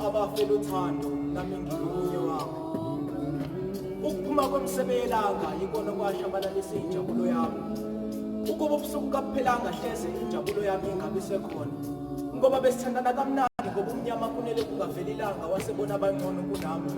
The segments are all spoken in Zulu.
abafela uthando nami ngingomunye wabo. Ukuphuma kwemsebelanga yikona kwashabalalisa injabulo yami. Ukuba ubusuku kaphelanga hleze injabulo yami ingabe sekhona. Ngoba besithandana kamnandi ngoba umnyama kunele kungaveli ilanga wasebona abangcono kunami.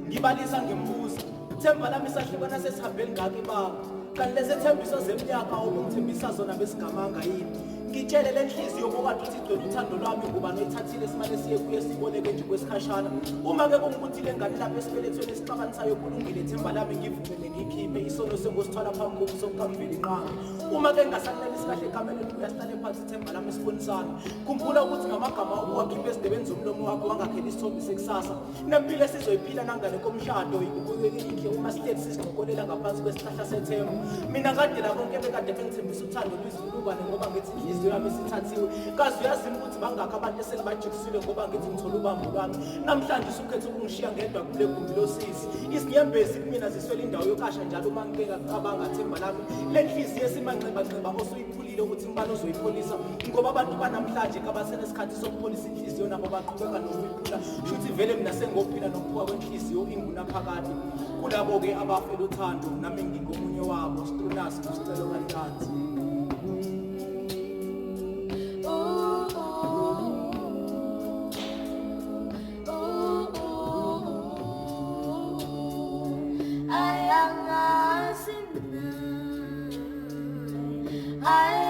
Ngibalisa ngimbuza, Themba lami sahlukana sesihambe ngaki baba. Kanti lezi thembiso zeminyaka obungithembisa zona besigamanga yini. Ngitshele lenhliziyo bokade uthi igcwele uthando lwami ngoba noyithathile simane siye kuye siboleke nje kwesikhashana. Uma ke kungukuthi le ngane lapha esibelethweni esixabanisayo kulungile Themba lami ngivume ngikhiphe isono sengosithwala phambi kobuso bukamveli nqanga. Uma ke ngingasanelisi kahle ekameleni uyahlale phansi Themba lami sibonisana. Khumbula ukuthi ngamagama owakhiphe ezindebeni zomlomo wakho wangakheli isithombe sekusasa. Nempilo esizoyiphila nangane komshado ikubukeke uma sihleli sisigcokolela ngaphansi kwesihlahla sethemba. Mina kade la konke bekade bengithembisa uthando lwizulubane ngoba ngithi inhliziyo yami isithathiwe. Kazi uyazini ukuthi bangakho abantu eselibajikisile ngoba ngithi ngithola ubambo lwami. Namhlanje usukhethe ukungishiya ngedwa kule gumbi losizi. Izinyembezi kumina ziswele indawo yokasha njalo uma ngibeka cabanga Themba lami. Le nhliziyo esimanxeba osuyiphulile ukuthi imbalo ozoyipholisa ngoba abantu banamhlanje kabasenesikhathi sokupholisa inhliziyo nabo baqhubeka nokuyiphula. Shuthi vele mina sengophila nokuphuka kwenhliziyo ingunaphakade. Kulabo ke abafela uthando nami ngingomunye wabo. Strunas usicelo kantanzi. I